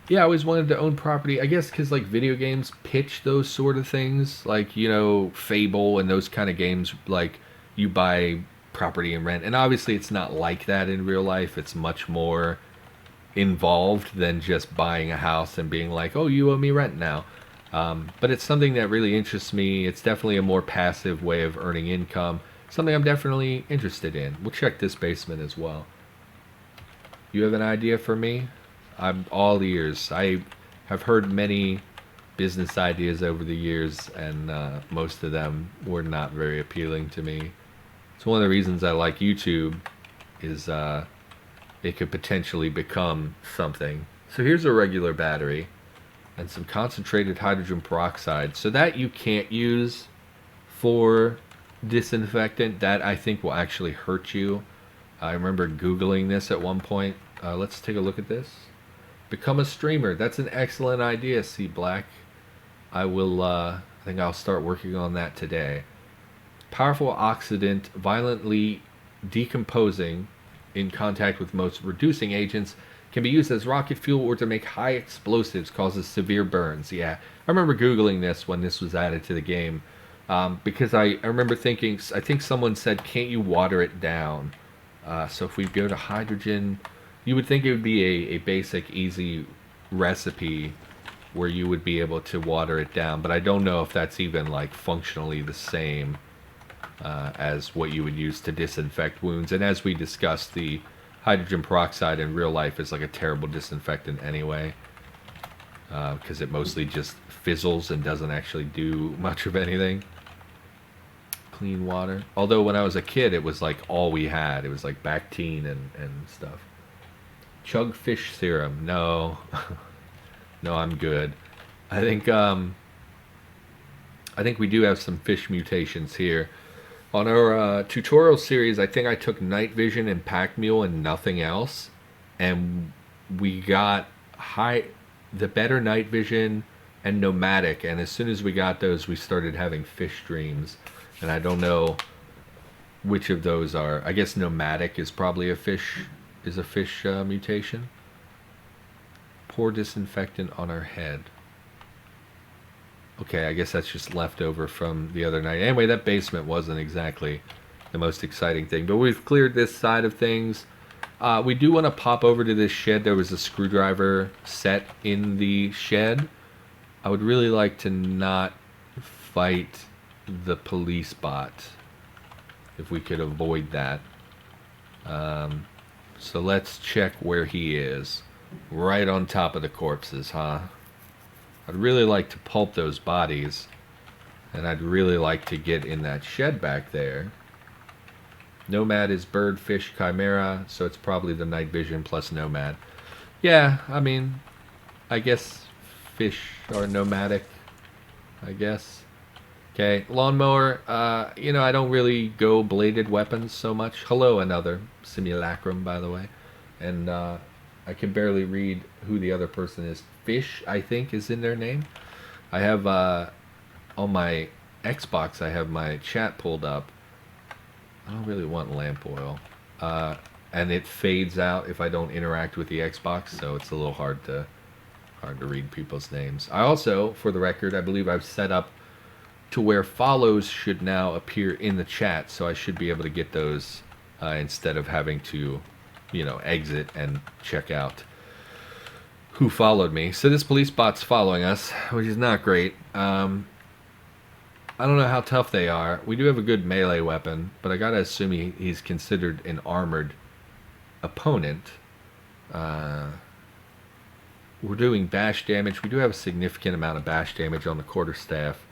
Yeah, I always wanted to own property. I guess because like video games pitch those sort of things, like Fable and those kind of games. Like you buy property and rent, and obviously it's not like that in real life. It's much more involved than just buying a house and being like, "Oh, you owe me rent now." But it's something that really interests me. It's definitely a more passive way of earning income. Something I'm definitely interested in. We'll check this basement as well. You have an idea for me? I'm all ears. I have heard many business ideas over the years, and most of them were not very appealing to me. It's one of the reasons I like YouTube. Is it could potentially become something. So here's a regular battery and some concentrated hydrogen peroxide. So that you can't use for disinfectant. That I think will actually hurt you. I remember Googling this at one point. Let's take a look at this. Become a streamer. That's an excellent idea, C Black. I will, I think I'll start working on that today. Powerful oxidant, violently decomposing in contact with most reducing agents, can be used as rocket fuel or to make high explosives, causes severe burns. Yeah, I remember Googling this when this was added to the game. Because I remember thinking, I think someone said, can't you water it down? So if we go to hydrogen, you would think it would be a basic, easy recipe where you would be able to water it down, but I don't know if that's even like functionally the same as what you would use to disinfect wounds. And as we discussed, the hydrogen peroxide in real life is like a terrible disinfectant anyway, because it mostly just fizzles and doesn't actually do much of anything. Clean water. Although when I was a kid, it was like all we had. It was like Bactine and stuff. Chug fish serum. No, no, I'm good. I think I think we do have some fish mutations here. On our tutorial series, I think I took night vision and pack mule and nothing else, and we got the better night vision and nomadic. And as soon as we got those, we started having fish dreams. And I don't know which of those are. I guess nomadic is probably a fish mutation. Pour disinfectant on our head. Okay, I guess that's just leftover from the other night. Anyway, that basement wasn't exactly the most exciting thing, but we've cleared this side of things. We do want to pop over to this shed. There was a screwdriver set in the shed. I would really like to not fight the police bot if we could avoid that. So let's check where he is. Right on top of the corpses, huh? I'd really like to pulp those bodies, and I'd really like to get in that shed back there. Nomad is bird, fish, chimera, so it's probably the night vision plus nomad. Yeah, I mean, I guess fish are nomadic, I guess. Okay, lawnmower. I don't really go bladed weapons so much. Hello, another simulacrum, by the way. And I can barely read who the other person is. Fish, I think, is in their name. I have on my Xbox, I have my chat pulled up. I don't really want lamp oil, and it fades out if I don't interact with the Xbox, so it's a little hard to read people's names. I also, for the record, I believe I've set up to where follows should now appear in the chat, so I should be able to get those instead of having to, exit and check out who followed me. So this police bot's following us, which is not great. I don't know how tough they are. We do have a good melee weapon, but I gotta assume he's considered an armored opponent. We're doing bash damage. We do have a significant amount of bash damage on the quarterstaff.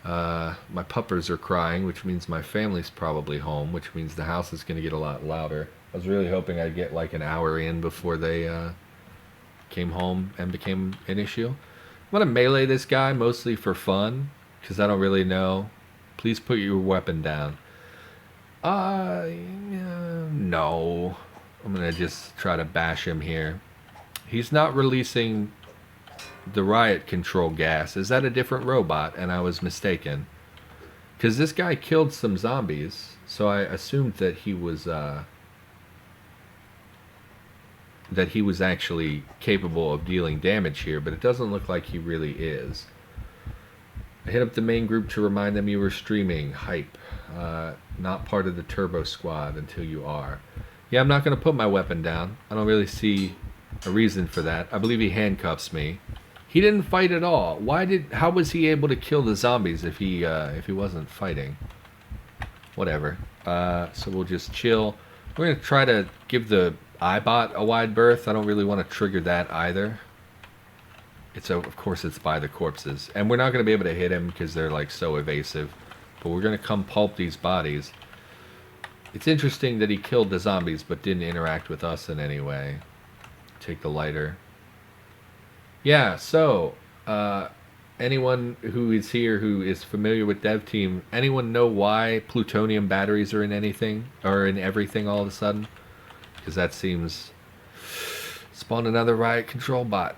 My puppers are crying, which means my family's probably home, which means the house is going to get a lot louder. I was really hoping I'd get like an hour in before they came home and became an issue. I'm going to melee this guy mostly for fun, because I don't really know. Please put your weapon down. No. I'm going to just try to bash him here. He's not releasing the riot control gas. Is that a different robot? And I was mistaken. Because this guy killed some zombies, so I assumed that he was that he was actually capable of dealing damage here, but it doesn't look like he really is. I hit up the main group to remind them you were streaming. Hype. Not part of the Turbo Squad until you are. Yeah, I'm not going to put my weapon down. I don't really see a reason for that. I believe he handcuffs me. He didn't fight at all. How was he able to kill the zombies if he wasn't fighting? Whatever. So we'll just chill. We're going to try to give the iBot a wide berth. I don't really want to trigger that either. Of course it's by the corpses. And we're not going to be able to hit him because they're like so evasive. But we're going to come pulp these bodies. It's interesting that he killed the zombies but didn't interact with us in any way. Take the lighter. Yeah, so anyone who is here who is familiar with Dev Team, anyone know why plutonium batteries are in anything or in everything all of a sudden? Because that seems spawn another riot control bot.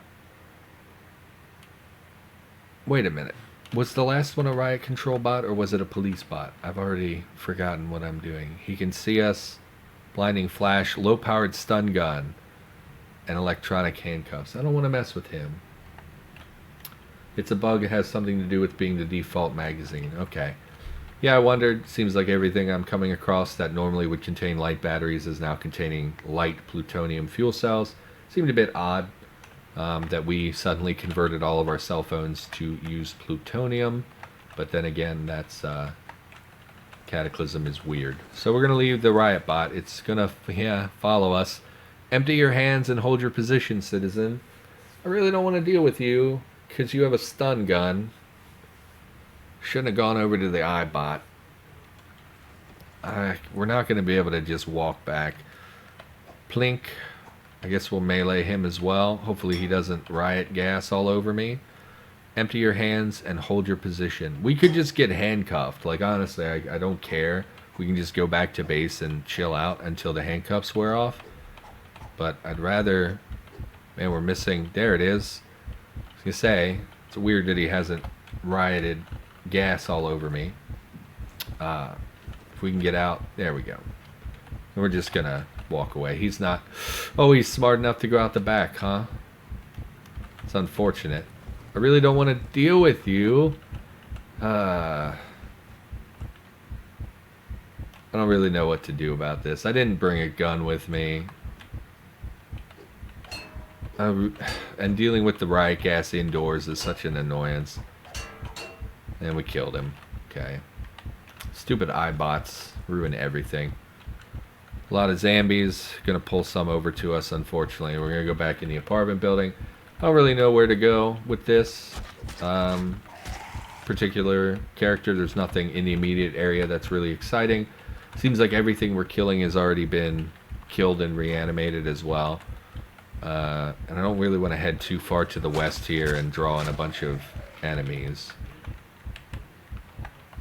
Wait a minute. Was the last one a riot control bot or was it a police bot? I've already forgotten what I'm doing. He can see us, blinding flash, low-powered stun gun, and electronic handcuffs. I don't want to mess with him. It's a bug. It has something to do with being the default magazine. Okay. Yeah, I wondered. Seems like everything I'm coming across that normally would contain light batteries is now containing light plutonium fuel cells. Seemed a bit odd that we suddenly converted all of our cell phones to use plutonium. But then again, that's Cataclysm is weird. So we're going to leave the riot bot. It's going to follow us. Empty your hands and hold your position, citizen. I really don't want to deal with you because you have a stun gun. Shouldn't have gone over to the iBot. We're not going to be able to just walk back. Plink. I guess we'll melee him as well. Hopefully he doesn't riot gas all over me. Empty your hands and hold your position. We could just get handcuffed. Like, honestly, I don't care. We can just go back to base and chill out until the handcuffs wear off. But I'd rather... Man, we're missing... There it is. I was going to say, it's weird that he hasn't rioted gas all over me. If we can get out... There we go. And we're just going to walk away. He's not... Oh, he's smart enough to go out the back, huh? It's unfortunate. I really don't want to deal with you. I don't really know what to do about this. I didn't bring a gun with me. And dealing with the riot gas indoors is such an annoyance. And we killed him. Okay. Stupid iBots ruin everything. A lot of zombies. Gonna pull some over to us, unfortunately. We're gonna go back in the apartment building. I don't really know where to go with this particular character. There's nothing in the immediate area that's really exciting. Seems like everything we're killing has already been killed and reanimated as well. And I don't really want to head too far to the west here and draw in a bunch of enemies.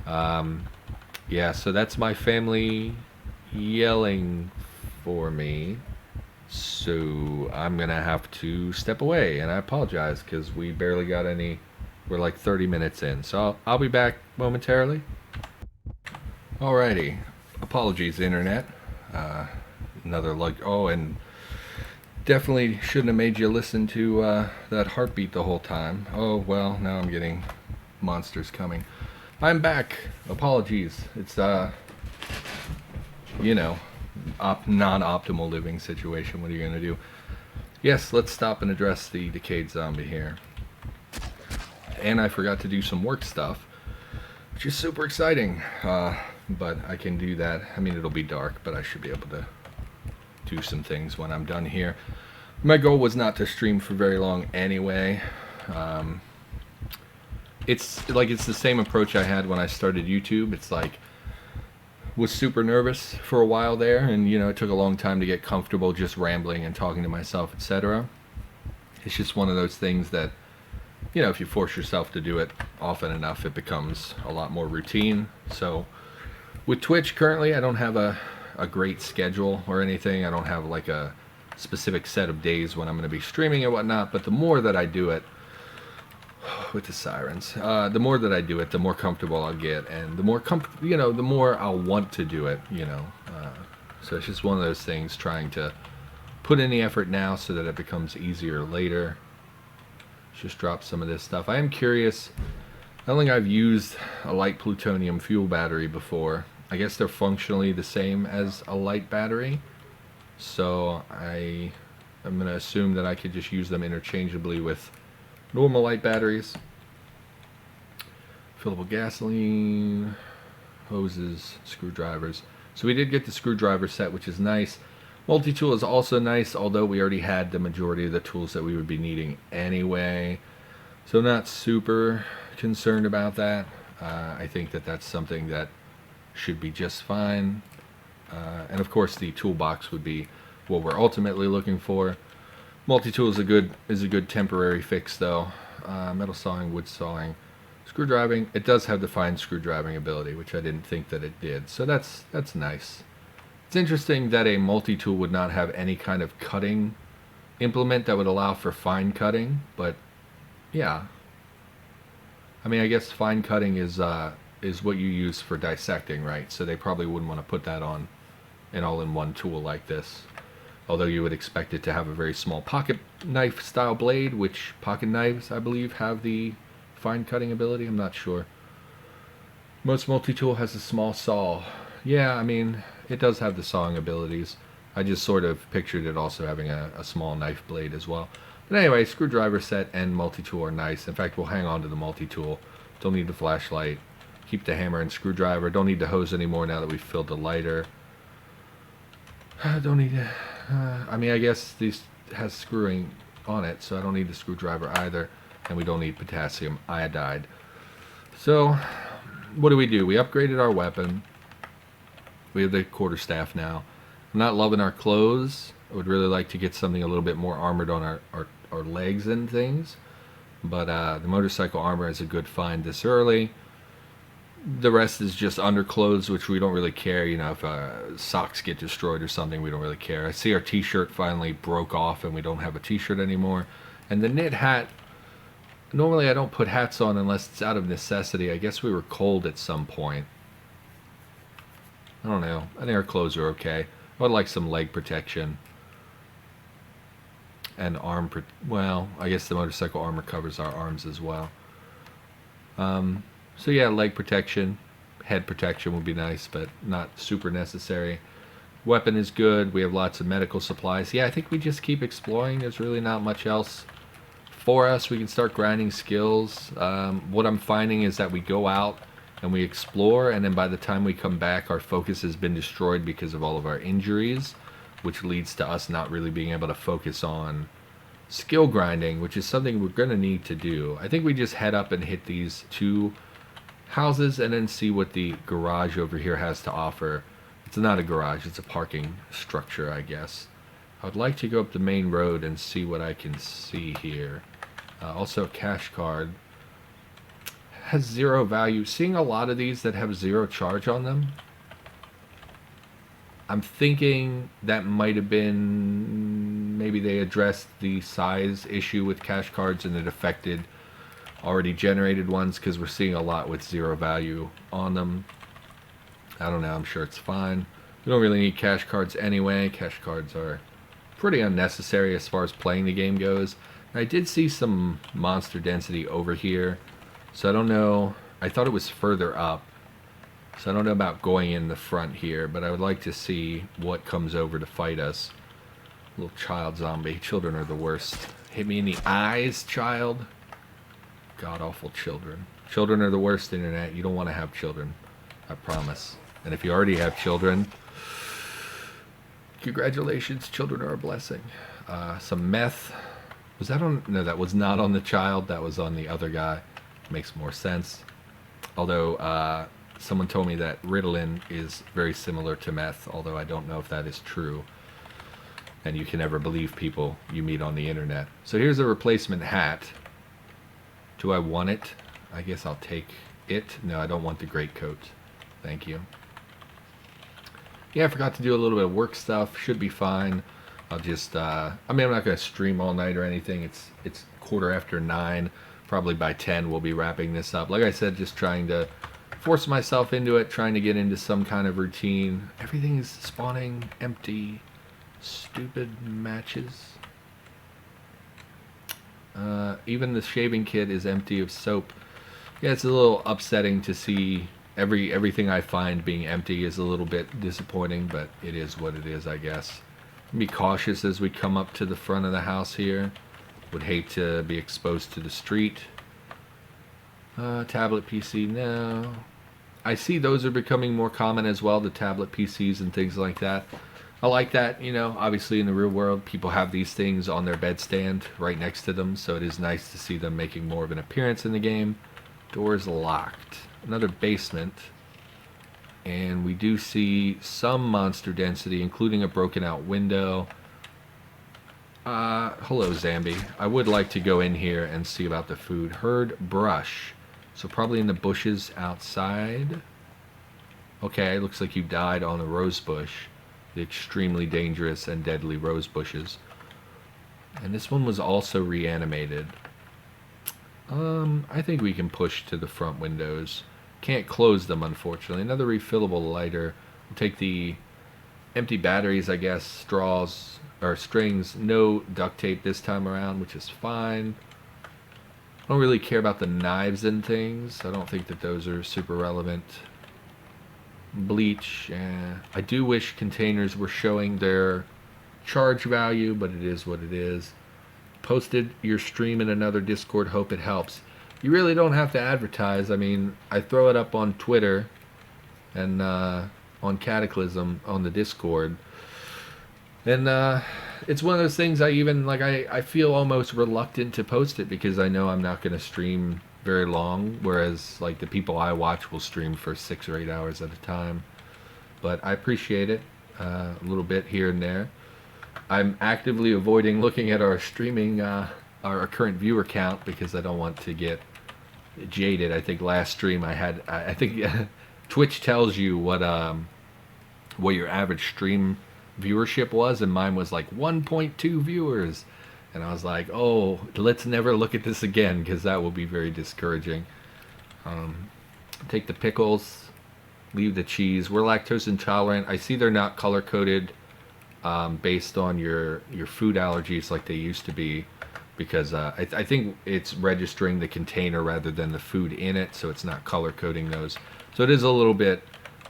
Yeah, so that's my family yelling for me. So I'm going to have to step away, and I apologize because we barely got any. We're like 30 minutes in, so I'll be back momentarily. Alrighty. Apologies, Internet. Another oh, and definitely shouldn't have made you listen to that heartbeat the whole time. Oh, well, now I'm getting monsters coming. I'm back. Apologies. It's, you know, non-optimal living situation. What are you going to do? Yes, let's stop and address the decayed zombie here. And I forgot to do some work stuff, which is super exciting. But I can do that. I mean, it'll be dark, but I should be able to do some things when I'm done here. My goal was not to stream for very long anyway. It's the same approach I had when I started YouTube. It's like, was super nervous for a while there, and you know, it took a long time to get comfortable just rambling and talking to myself, etc. It's just one of those things that, you know, if you force yourself to do it often enough, it becomes a lot more routine. So with Twitch currently, I don't have a great schedule or anything. I don't have like a specific set of days when I'm going to be streaming and whatnot, but the more that I do it, with the sirens, the more that I do it, the more comfortable I'll get, and the more the more I'll want to do it, you know. So it's just one of those things, trying to put in the effort now so that it becomes easier later. Just drop some of this stuff. I am curious. I don't think I've used a light plutonium fuel battery before. I guess they're functionally the same as a light battery. So I'm going to assume that I could just use them interchangeably with normal light batteries. Fillable gasoline, hoses, screwdrivers. So we did get the screwdriver set, which is nice. Multi-tool is also nice, although we already had the majority of the tools that we would be needing anyway. So not super concerned about that. I think that that's something that should be just fine. And of course the toolbox would be what we're ultimately looking for. Multi-tool is a good temporary fix though. Metal sawing, wood sawing, screwdriving. It does have the fine screwdriving ability, which I didn't think that it did. So that's nice. It's interesting that a multi-tool would not have any kind of cutting implement that would allow for fine cutting, but yeah. I mean, I guess fine cutting is what you use for dissecting, right? So they probably wouldn't want to put that on an all-in-one tool like this. Although you would expect it to have a very small pocket knife style blade, which pocket knives, I believe, have the fine cutting ability. I'm not sure. Most multi-tool has a small saw. Yeah, I mean, it does have the sawing abilities. I just sort of pictured it also having a small knife blade as well. But anyway, screwdriver set and multi-tool are nice. In fact, we'll hang on to the multi-tool. Don't need the flashlight. Keep the hammer and screwdriver. Don't need the hose anymore now that we've filled the lighter. Don't need... I mean, I guess this has screwing on it, so I don't need the screwdriver either. And we don't need potassium iodide. So, what do? We upgraded our weapon. We have the quarterstaff now. I'm not loving our clothes. I would really like to get something a little bit more armored on our legs and things. But the motorcycle armor is a good find this early. The rest is just underclothes, which we don't really care. You know, if socks get destroyed or something, we don't really care. I see our t-shirt finally broke off and we don't have a t-shirt anymore. And the knit hat, normally I don't put hats on unless it's out of necessity. I guess we were cold at some point. I don't know. I think our clothes are okay. I would like some leg protection. And arm, well, I guess the motorcycle armor covers our arms as well. So yeah, leg protection, head protection would be nice, but not super necessary. Weapon is good. We have lots of medical supplies. Yeah, I think we just keep exploring. There's really not much else for us. We can start grinding skills. What I'm finding is that we go out and we explore, and then by the time we come back, our focus has been destroyed because of all of our injuries, which leads to us not really being able to focus on skill grinding, which is something we're going to need to do. I think we just head up and hit these two houses and then see what the garage over here has to offer. It's not a garage, it's a parking structure, I guess. I would like to go up the main road and see what I can see here. Also, a cash card. Has 0 value. Seeing a lot of these that have 0 charge on them, I'm thinking that might have been, maybe they addressed the size issue with cash cards and it affected already generated ones, because we're seeing a lot with 0 value on them. I don't know, I'm sure it's fine. We don't really need cash cards anyway. Cash cards are pretty unnecessary as far as playing the game goes. I did see some monster density over here, so I don't know. I thought it was further up, so I don't know about going in the front here, but I would like to see what comes over to fight us. Little child zombie. Children are the worst. Hit me in the eyes, child. God-awful children. Children are the worst, internet. You don't want to have children. I promise. And if you already have children, congratulations. Children are a blessing. Some meth. Was that on... No, that was not on the child. That was on the other guy. Makes more sense. Although, someone told me that Ritalin is very similar to meth, although I don't know if that is true. And you can never believe people you meet on the internet. So here's a replacement hat. Do I want it? I guess I'll take it. No, I don't want the greatcoat. Thank you. Yeah, I forgot to do a little bit of work stuff. Should be fine. I'll just, I mean, I'm not going to stream all night or anything. It's 9:15. Probably by 10 we'll be wrapping this up. Like I said, just trying to force myself into it, trying to get into some kind of routine. Everything is spawning empty. Stupid matches. Even the shaving kit is empty of soap. Yeah, it's a little upsetting to see everything I find being empty is a little bit disappointing, but it is what it is, I guess. Be cautious as we come up to the front of the house here. Would hate to be exposed to the street. Tablet PC, no. I see those are becoming more common as well, the tablet PCs and things like that. I like that, you know, obviously in the real world, people have these things on their bedstand right next to them, so it is nice to see them making more of an appearance in the game. Doors locked. Another basement. And we do see some monster density, including a broken out window. Hello, Zambi. I would like to go in here and see about the food. Heard brush. So probably in the bushes outside. Okay, looks like you died on a rose bush. The extremely dangerous and deadly rose bushes. And this one was also reanimated. I think we can push to the front windows. Can't close them, unfortunately. Another refillable lighter. We'll take the empty batteries, I guess, straws, or strings. No duct tape this time around, which is fine. I don't really care about the knives and things. I don't think that those are super relevant. Bleach. I do wish containers were showing their charge value, but it is what it is. Posted your stream in another Discord. Hope it helps. You really don't have to advertise. I mean, I throw it up on Twitter and on Cataclysm on the Discord. And it's one of those things I feel almost reluctant to post it because I know I'm not going to stream very long, whereas like the people I watch will stream for 6 or 8 hours at a time. But I appreciate it a little bit here and there. I'm actively avoiding looking at our streaming, our current viewer count because I don't want to get jaded. I think last stream I think Twitch tells you what your average stream viewership was, and mine was like 1.2 viewers. And I was like, oh, let's never look at this again because that will be very discouraging. Take the pickles, leave the cheese. We're lactose intolerant. I see they're not color coded based on your food allergies like they used to be, because I think it's registering the container rather than the food in it, so it's not color coding those. So it is a little bit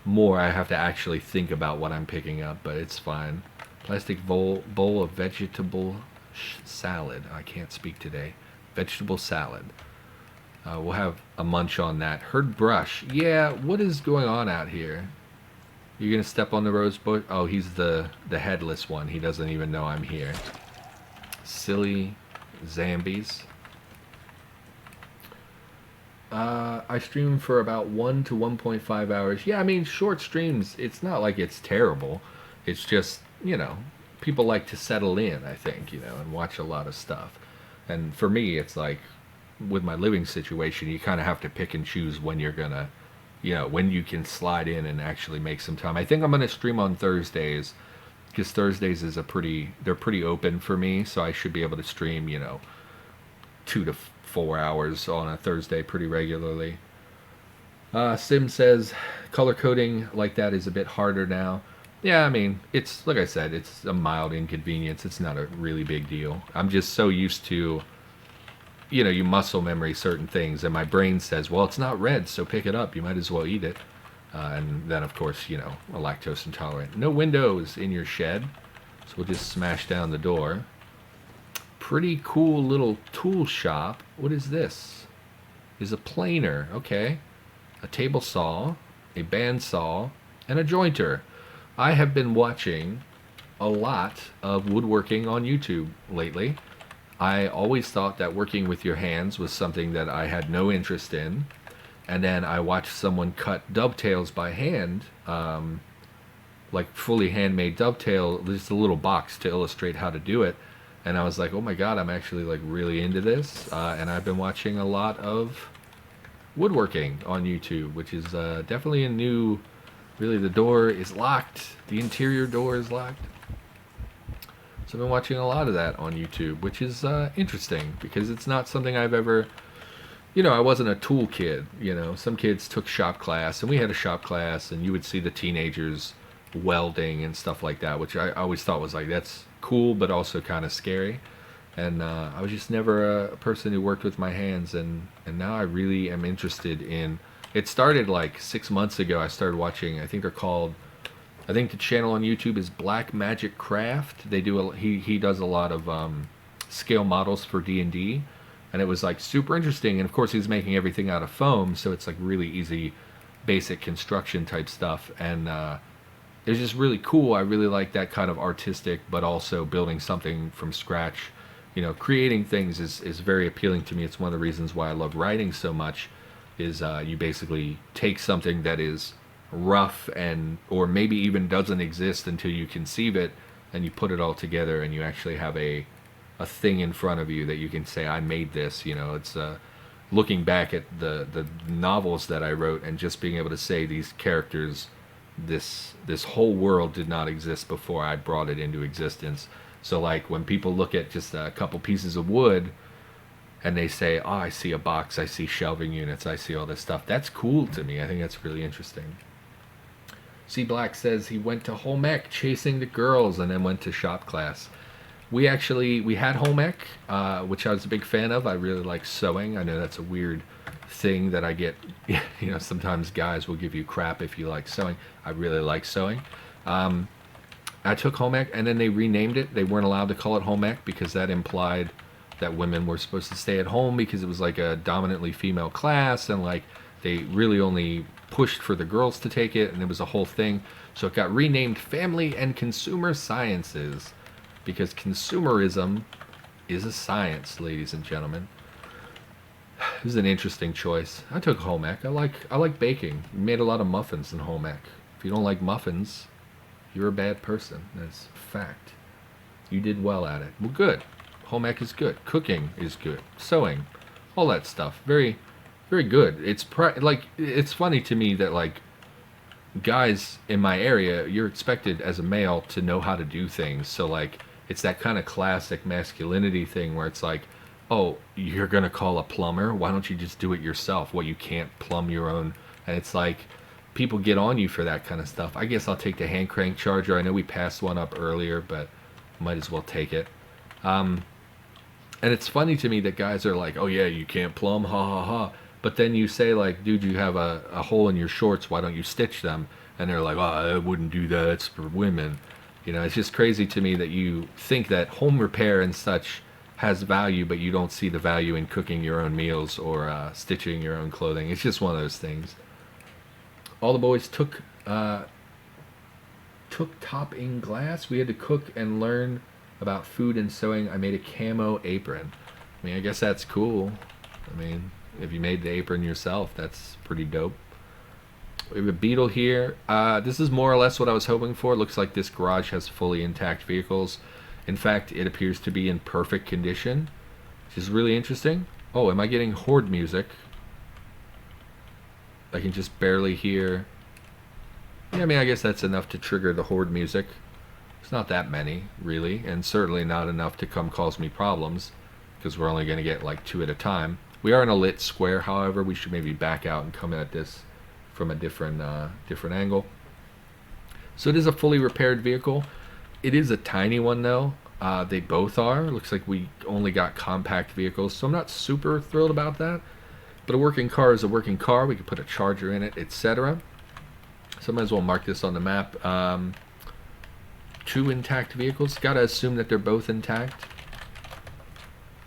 more. I have to actually think about what I'm picking up, but it's fine. Plastic bowl of vegetable salad. I can't speak today. Vegetable salad. We'll have a munch on that. Heard brush. Yeah, what is going on out here? You're gonna step on the rose bush? Oh, he's the headless one. He doesn't even know I'm here. Silly Zambies. I stream for about 1 to 1.5 hours. Yeah, I mean, short streams, it's not like it's terrible. It's just, you know, people like to settle in, I think, you know, and watch a lot of stuff. And for me, it's like, with my living situation, you kind of have to pick and choose when you're gonna, you know, when you can slide in and actually make some time. I think I'm gonna stream on Thursdays, because Thursdays is they're pretty open for me, so I should be able to stream, you know, 2 to 4 hours on a Thursday pretty regularly. Sim says color coding like that is a bit harder now. Yeah, I mean, it's like I said, it's a mild inconvenience. It's not a really big deal. I'm just so used to, you know, you muscle memory certain things, and my brain says, well, it's not red, so pick it up. You might as well eat it. And then, of course, you know, a lactose intolerant. No windows in your shed, so we'll just smash down the door. Pretty cool little tool shop. What is this? Is a planer. Okay. A table saw, a band saw, and a jointer. I have been watching a lot of woodworking on YouTube lately. I always thought that working with your hands was something that I had no interest in. And then I watched someone cut dovetails by hand, like fully handmade dovetail, just a little box to illustrate how to do it. And I was like, oh my god, I'm actually like really into this. And I've been watching a lot of woodworking on YouTube, which is definitely a new, really the door is locked. The interior door is locked. So I've been watching a lot of that on YouTube, which is interesting because it's not something I've ever, you know, I wasn't a tool kid, you know. Some kids took shop class, and we had a shop class, and you would see the teenagers welding and stuff like that, which I always thought was like, that's cool, but also kind of scary. And I was just never a person who worked with my hands, and now I really am interested in. It started like 6 months ago. I started watching. I think they're called. I think the channel on YouTube is Black Magic Craft. They do he does a lot of scale models for D&D, and it was like super interesting. And of course, he's making everything out of foam, so it's like really easy, basic construction type stuff. And it was just really cool. I really like that kind of artistic, but also building something from scratch. You know, creating things is very appealing to me. It's one of the reasons why I love writing so much. Is you basically take something that is rough and or maybe even doesn't exist until you conceive it, and you put it all together, and you actually have a thing in front of you that you can say, I made this. You know, it's looking back at the novels that I wrote, and just being able to say these characters, this whole world did not exist before I brought it into existence. So like when people look at just a couple pieces of wood and they say, oh, I see a box, I see shelving units, I see all this stuff, that's cool to me. I think that's really interesting. C Black says he went to home ec chasing the girls and then went to shop class. We had home ec, which I was a big fan of. I really like sewing. I know that's a weird thing that I get. You know, sometimes guys will give you crap if you like sewing. I really like sewing. I took home ec, and then they renamed it. They weren't allowed to call it home ec because that implied that women were supposed to stay at home because it was like a dominantly female class, and like they really only pushed for the girls to take it, and it was a whole thing. So it got renamed Family and Consumer Sciences because consumerism is a science, ladies and gentlemen. This is an interesting choice. I took home ec. I like baking. We made a lot of muffins in home ec. If you don't like muffins, you're a bad person. That's a fact. You did well at it. Well, good. Home ec is good. Cooking is good. Sewing, all that stuff. Very, very good. It's funny to me that like guys in my area, you're expected as a male to know how to do things. So like it's that kind of classic masculinity thing where it's like, oh, you're gonna call a plumber? Why don't you just do it yourself? Well, you can't plumb your own. And it's like, people get on you for that kind of stuff. I guess I'll take the hand crank charger. I know we passed one up earlier, but might as well take it. And it's funny to me that guys are like, oh yeah, you can't plumb, ha ha ha. But then you say like, dude, you have a hole in your shorts, why don't you stitch them? And they're like, oh, I wouldn't do that, it's for women. You know, it's just crazy to me that you think that home repair and such has value, but you don't see the value in cooking your own meals or stitching your own clothing. It's just one of those things. All the boys took top in glass. We had to cook and learn about food and sewing. I made a camo apron. I mean, I guess that's cool. I mean, if you made the apron yourself, that's pretty dope. We have a Beetle here. This is more or less what I was hoping for. It looks like this garage has fully intact vehicles. In fact, it appears to be in perfect condition, which is really interesting. Oh, am I getting horde music? I can just barely hear. Yeah, I mean, I guess that's enough to trigger the horde music. It's not that many, really, and certainly not enough to come cause me problems, because we're only going to get like 2 at a time. We are in a lit square, however. We should maybe back out and come at this from a different angle. So it is a fully repaired vehicle. It is a tiny one, though. They both are. Looks like we only got compact vehicles, so I'm not super thrilled about that. But a working car is a working car. We can put a charger in it, etc. So I might as well mark this on the map. 2 intact vehicles. Got to assume that they're both intact.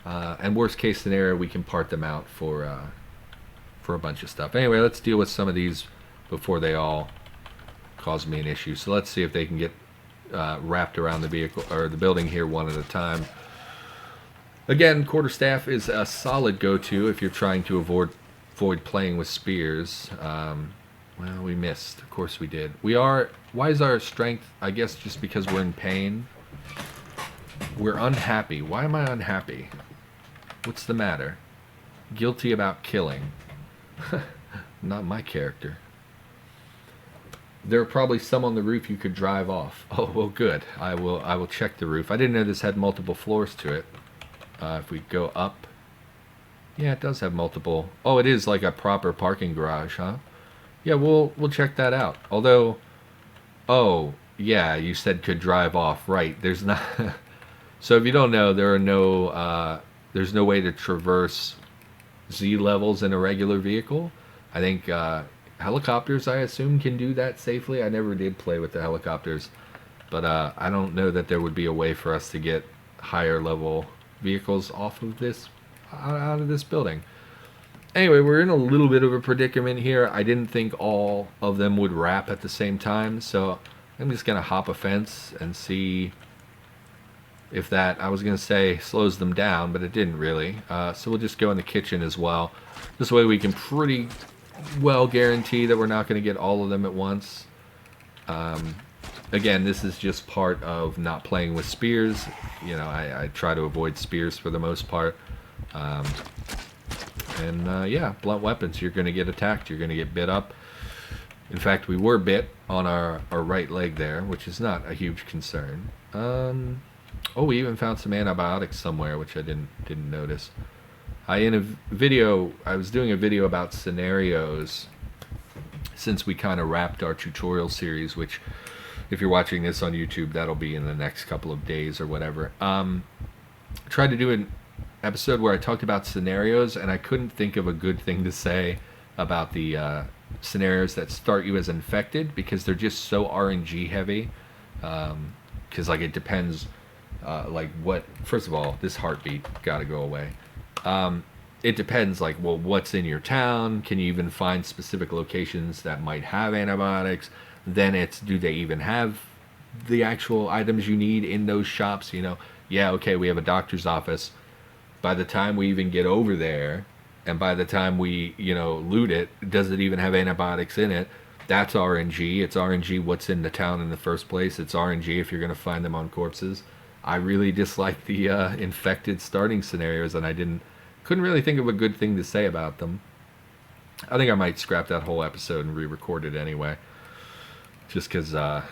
And worst case scenario, we can part them out for a bunch of stuff. Anyway, let's deal with some of these before they all cause me an issue. So let's see if they can get wrapped around the vehicle or the building here one at a time. Again, quarterstaff is a solid go-to if you're trying to avoid playing with spears. Well, we missed. Of course we did. Why is our strength? I guess just because we're in pain. We're unhappy. Why am I unhappy? What's the matter? Guilty about killing. Not my character. There are probably some on the roof you could drive off. Oh, well, good. I will check the roof. I didn't know this had multiple floors to it. If we go up, yeah, it does have multiple. Oh, it is like a proper parking garage, huh? Yeah, we'll check that out. Although Oh, yeah, you said could drive off. Right. There's not. So if you don't know, there are no. There's no way to traverse Z levels in a regular vehicle. I think helicopters, I assume, can do that safely. I never did play with the helicopters, but I don't know that there would be a way for us to get higher level vehicles off of this, out of this building. Anyway, we're in a little bit of a predicament here. I didn't think all of them would wrap at the same time, so I'm just gonna hop a fence and see if that, I was gonna say, slows them down, but it didn't really. So we'll just go in the kitchen as well. This way we can pretty well guarantee that we're not gonna get all of them at once. Again, this is just part of not playing with spears. You know, I try to avoid spears for the most part. Yeah, blunt weapons, you're going to get attacked, you're going to get bit up. In fact, we were bit on our right leg there, which is not a huge concern. Oh, we even found some antibiotics somewhere, which I didn't notice. I was doing a video about scenarios since we kind of wrapped our tutorial series, which if you're watching this on YouTube, that'll be in the next couple of days or whatever. Tried to do an episode where I talked about scenarios, and I couldn't think of a good thing to say about the scenarios that start you as infected, because they're just so RNG heavy. Because like it depends, like what. First of all, this heartbeat gotta go away. It depends, like, well, what's in your town? Can you even find specific locations that might have antibiotics? Then it's, do they even have the actual items you need in those shops? You know, yeah, okay, we have a doctor's office. By the time we even get over there, and by the time we, you know, loot it, does it even have antibiotics in it? That's RNG. It's RNG what's in the town in the first place. It's RNG if you're going to find them on corpses. I really dislike the infected starting scenarios, and couldn't really think of a good thing to say about them. I think I might scrap that whole episode and re-record it anyway. Just because, not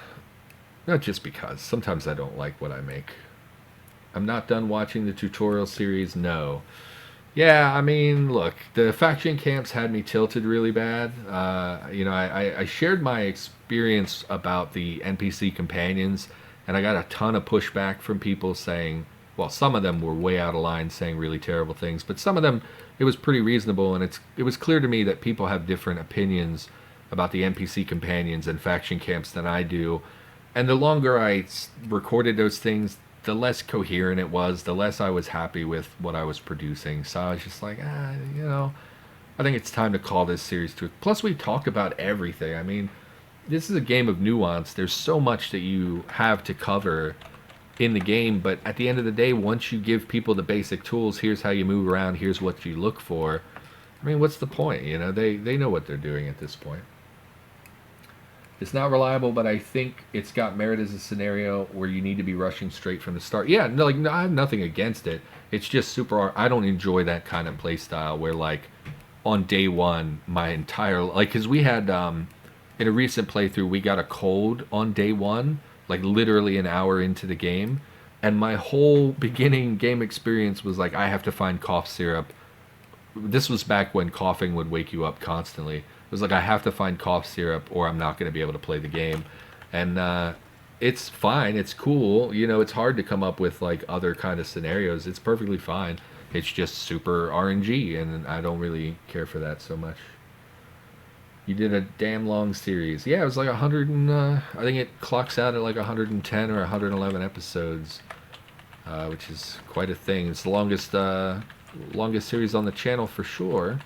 just because, sometimes I don't like what I make. I'm not done watching the tutorial series, no. Yeah, I mean, look, the faction camps had me tilted really bad. You know, I shared my experience about the NPC companions, and I got a ton of pushback from people saying, well, some of them were way out of line saying really terrible things, but some of them, it was pretty reasonable, and it was clear to me that people have different opinions about the NPC companions and faction camps than I do. And the longer I recorded those things, the less coherent it was, the less I was happy with what I was producing. So I was just like, you know, I think it's time to call this series to. Plus, we talk about everything. I mean, this is a game of nuance. There's so much that you have to cover in the game, but at the end of the day, once you give people the basic tools, here's how you move around, here's what you look for. I mean, what's the point? You know, they know what they're doing at this point. It's not reliable, but I think it's got merit as a scenario where you need to be rushing straight from the start. Yeah, no, like, no, I have nothing against it. It's just super. I don't enjoy that kind of play style where, like, on day one, my entire, like, because we had in a recent playthrough, we got a cold on day one, like literally an hour into the game, and my whole beginning game experience was like, I have to find cough syrup. This was back when coughing would wake you up constantly. It was like, I have to find cough syrup or I'm not going to be able to play the game. And it's fine, it's cool, you know, it's hard to come up with like other kind of scenarios. It's perfectly fine. It's just super RNG, and I don't really care for that so much. You did a damn long series. Yeah, it was like 100 and I think it clocks out at like 110 or 111 episodes, which is quite a thing. It's the longest series on the channel for sure.